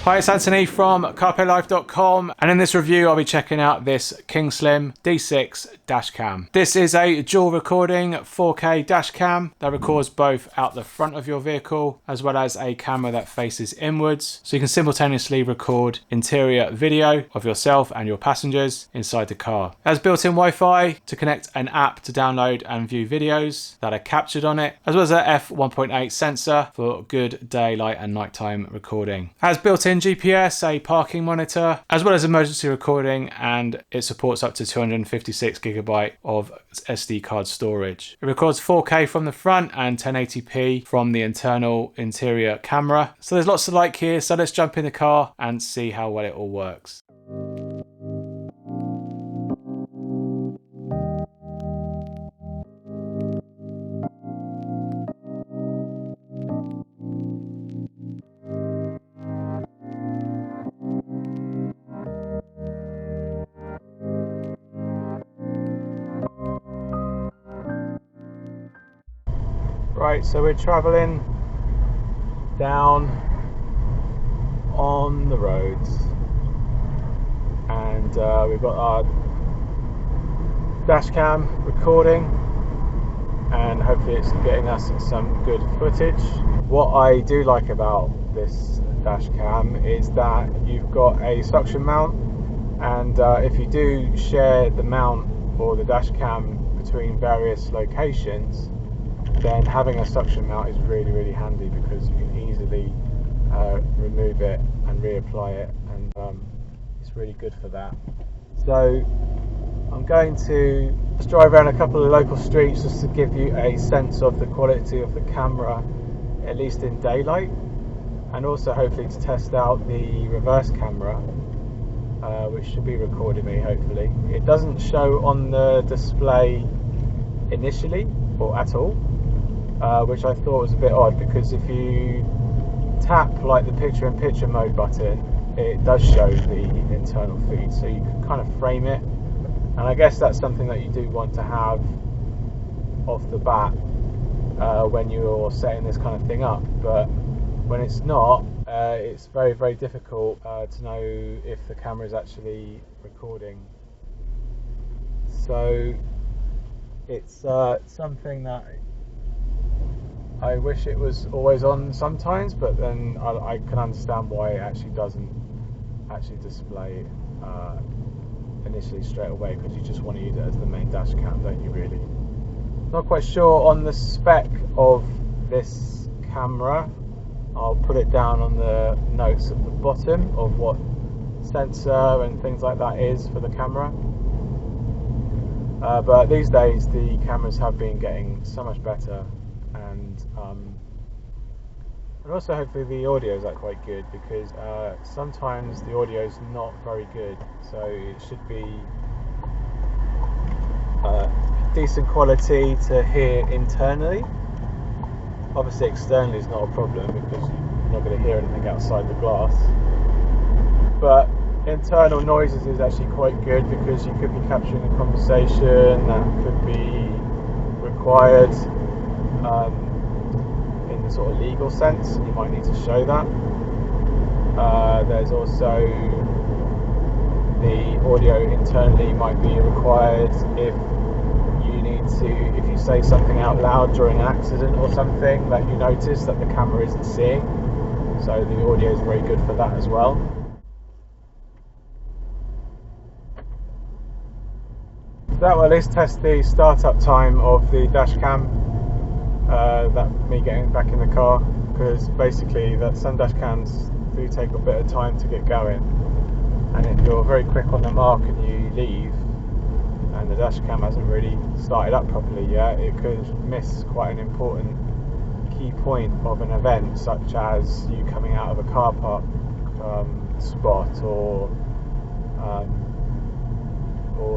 Hi, it's Anthony from CarPlayLife.com, and in this review I'll be checking out this Kingslim D6 dash cam. This is a dual recording 4K dash cam that records both out the front of your vehicle as well as a camera that faces inwards, so you can simultaneously record interior video of yourself and your passengers inside the car. It has built-in Wi-Fi to connect an app to download and view videos that are captured on it, as well as a f1.8 sensor for good daylight and nighttime recording. It has built-in GPS, a parking monitor, as well as emergency recording, and it supports up to 256 GB of SD card storage. It records 4K from the front and 1080p from the internal interior camera. So there's lots to like here, so let's jump in the car and see how well it all works. Right, so we're travelling down on the roads, and we've got our dash cam recording, and hopefully it's getting us some good footage. What I do like about this dash cam is that you've got a suction mount, and if you do share the mount or the dash cam between various locations, then having a suction mount is really handy, because you can easily remove it and reapply it, and it's really good for that. So I'm going to just drive around a couple of local streets just to give you a sense of the quality of the camera, at least in daylight, and also hopefully to test out the reverse camera, which should be recording me hopefully. It doesn't show on the display initially or at all, which I thought was a bit odd, because if you tap like the picture-in-picture mode button, it does show the internal feed, so you can kind of frame it, and I guess that's something that you do want to have off the bat when you're setting this kind of thing up. But when it's not, it's very difficult to know if the camera is actually recording. So it's something that I wish it was always on sometimes, but then I can understand why it actually doesn't actually display initially straight away, because you just want to use it as the main dash cam, don't you really? Not quite sure on the spec of this camera. I'll put it down on the notes at the bottom of what sensor and things like that is for the camera. But these days the cameras have been getting so much better, and also hopefully the audio is quite good, because sometimes the audio is not very good, so it should be decent quality to hear internally. Obviously externally is not a problem, because you're not going to hear anything outside the glass, but internal noises is actually quite good, because you could be capturing a conversation that could be required in the sort of legal sense. You might need to show that. There's also the audio internally might be required if you say something out loud during an accident or something that you notice that the camera isn't seeing, so the audio is very good for that as well. That will at least test the startup time of the dash cam, that me getting back in the car, because basically some dash cams do take a bit of time to get going, and if you're very quick on the mark and you leave and the dash cam hasn't really started up properly yet, it could miss quite an important key point of an event, such as you coming out of a car park spot, or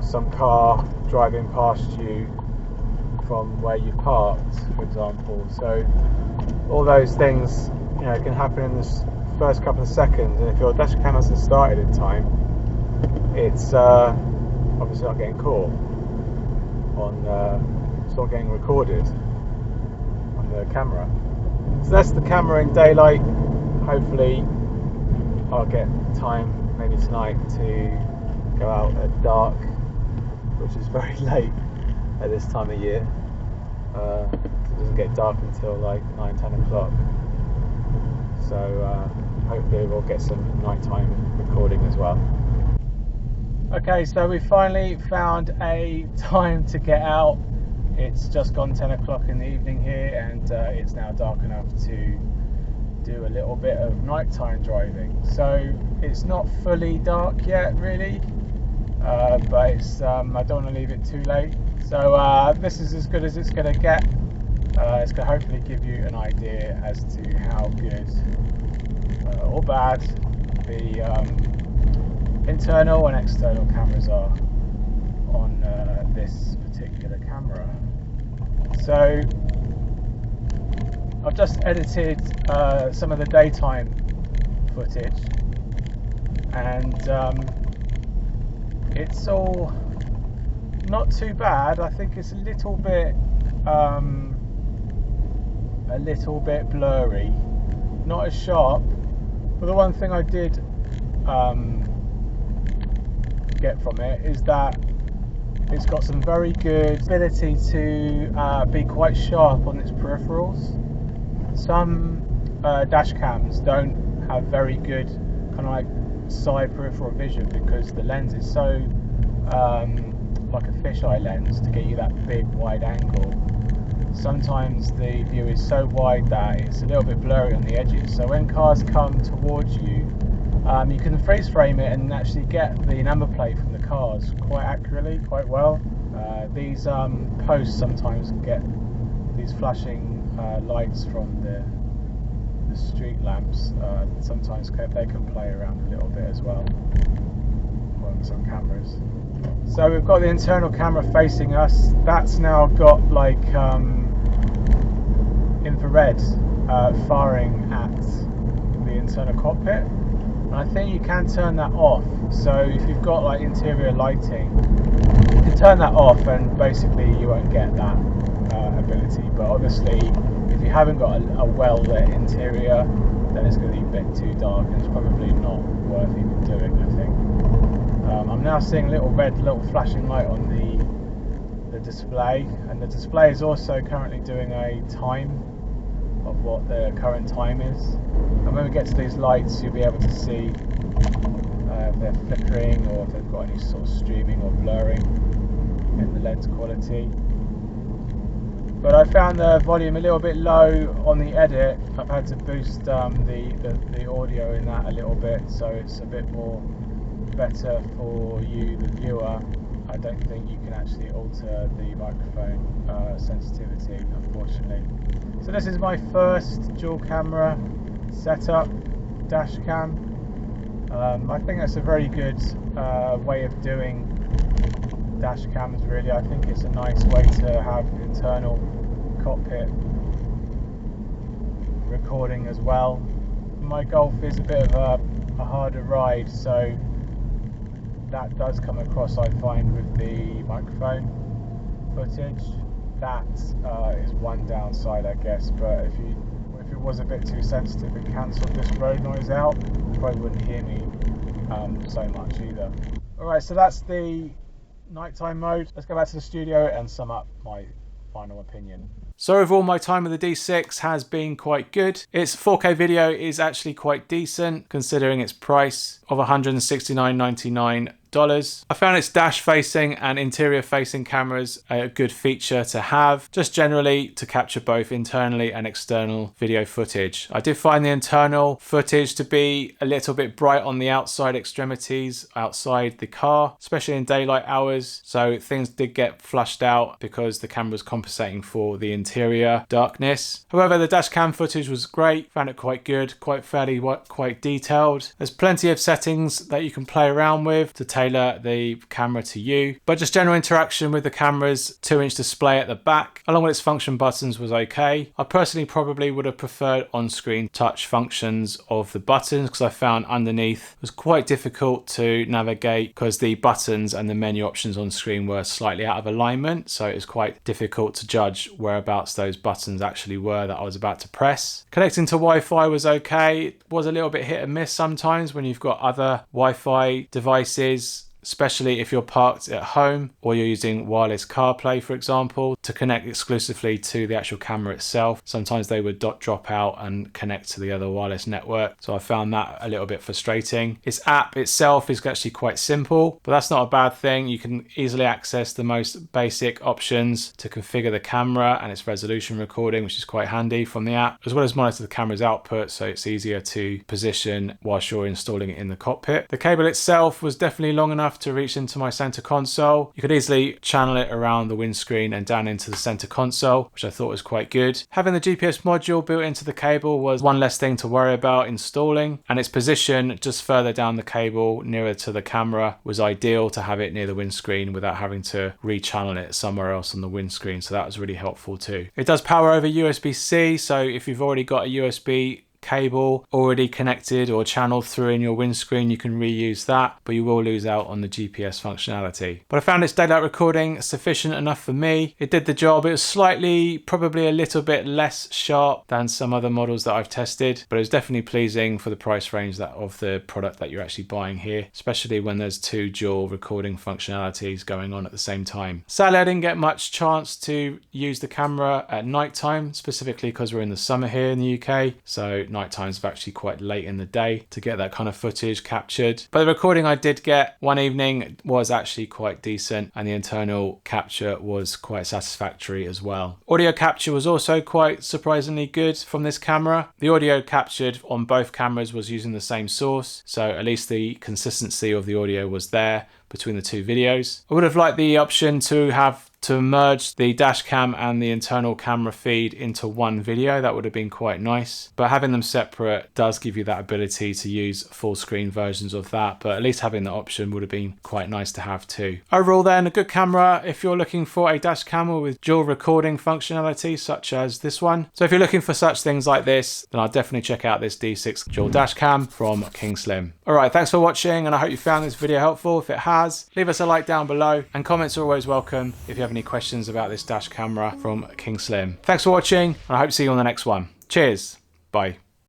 some car driving past you from where you parked, for example. So all those things, can happen in this first couple of seconds, and if your dash cam hasn't started in time, it's obviously not getting caught on, it's not getting recorded on the camera. So that's the camera in daylight. Hopefully I'll get time maybe tonight to go out at dark, which is very late at this time of year. It doesn't get dark until like 9-10 o'clock, so hopefully we'll get some nighttime recording as well. Okay, so we finally found a time to get out. It's just gone 10 o'clock in the evening here, and it's now dark enough to do a little bit of nighttime driving. So it's not fully dark yet really, but it's I don't want to leave it too late. So this is as good as it's going to get. It's going to hopefully give you an idea as to how good or bad the internal and external cameras are on this particular camera. So I've just edited some of the daytime footage, and it's all not too bad. I think it's a little bit blurry, not as sharp, but the one thing I did get from it is that it's got some very good ability to be quite sharp on its peripherals. Some dash cams don't have very good kind of like side peripheral vision because the lens is so like a fisheye lens to get you that big wide angle. Sometimes the view is so wide that it's a little bit blurry on the edges, so when cars come towards you, you can freeze frame it and actually get the number plate from the cars quite accurately, quite well. These posts sometimes get these flashing lights from the street lamps. Sometimes they can play around a little bit as well on some cameras. So we've got the internal camera facing us. That's now got like infrared firing at the internal cockpit. And I think you can turn that off. So if you've got like interior lighting, you can turn that off and basically you won't get that ability. But obviously if you haven't got a well lit interior, then it's going to be a bit too dark and it's probably not worth even doing, I think. I'm now seeing a little flashing light on the display, and the display is also currently doing a time of what the current time is. And when we get to these lights, you'll be able to see if they're flickering or if they've got any sort of streaming or blurring in the lens quality. But I found the volume a little bit low on the edit. I've had to boost the audio in that a little bit, so it's a bit more better for you, the viewer. I don't think you can actually alter the microphone sensitivity, unfortunately. So this is my first dual camera setup, dash cam. I think that's a very good way of doing dash cams really. I think it's a nice way to have internal cockpit recording as well. My Golf is a bit of a harder ride, so that does come across, I find, with the microphone footage. That is one downside, I guess, but if it was a bit too sensitive and cancelled this road noise out, you probably wouldn't hear me so much either. Alright, so that's the nighttime mode. Let's go back to the studio and sum up my final opinion. So overall, my time with the D6 has been quite good. Its 4K video is actually quite decent considering its price of $169.99. I found its dash facing and interior facing cameras a good feature to have, just generally to capture both internally and external video footage. I did find the internal footage to be a little bit bright on the outside extremities outside the car, especially in daylight hours, so things did get flushed out because the camera was compensating for the interior darkness. However, the dash cam footage was great, found it quite good, quite detailed. There's plenty of settings that you can play around with to tailor tailor the camera to you. But just general interaction with the camera's 2-inch display at the back, along with its function buttons, was okay. I personally probably would have preferred on-screen touch functions of the buttons, because I found underneath it was quite difficult to navigate because the buttons and the menu options on screen were slightly out of alignment. So it was quite difficult to judge whereabouts those buttons actually were that I was about to press. Connecting to Wi-Fi was okay. It was a little bit hit and miss sometimes when you've got other Wi-Fi devices, especially if you're parked at home or you're using wireless CarPlay, for example, to connect exclusively to the actual camera itself. Sometimes they would drop out and connect to the other wireless network. So I found that a little bit frustrating. Its app itself is actually quite simple, but that's not a bad thing. You can easily access the most basic options to configure the camera and its resolution recording, which is quite handy from the app, as well as monitor the camera's output, so it's easier to position whilst you're installing it in the cockpit. The cable itself was definitely long enough to reach into my center console. You could easily channel it around the windscreen and down into the center console, which I thought was quite good. Having the GPS module built into the cable was one less thing to worry about installing, and its position just further down the cable nearer to the camera was ideal to have it near the windscreen without having to rechannel it somewhere else on the windscreen, so that was really helpful too. It does power over USB-C, so if you've already got a USB cable already connected or channeled through in your windscreen, you can reuse that, but you will lose out on the GPS functionality. But I found its daylight recording sufficient enough for me. It did the job. It was slightly, probably a little bit less sharp than some other models that I've tested, but it was definitely pleasing for the price range of the product that you're actually buying here, especially when there's 2 dual recording functionalities going on at the same time. Sadly, I didn't get much chance to use the camera at night time, specifically because we're in the summer here in the UK, so night times are actually quite late in the day to get that kind of footage captured. But the recording I did get one evening was actually quite decent, and the internal capture was quite satisfactory as well. Audio capture was also quite surprisingly good from this camera. The audio captured on both cameras was using the same source, so at least the consistency of the audio was there between the 2 videos. I would have liked the option to merge the dash cam and the internal camera feed into one video. That would have been quite nice, but having them separate does give you that ability to use full screen versions of that, but at least having the option would have been quite nice to have too. Overall then, a good camera if you're looking for a dash camera with dual recording functionality such as this one. So if you're looking for such things like this, then I'll definitely check out this D6 dual dash cam from Kingslim. Alright, thanks for watching, and I hope you found this video helpful. If it has, leave us a like down below, and comments are always welcome if you have any questions about this dash camera from Kingslim. Thanks for watching, and I hope to see you on the next one. Cheers. Bye.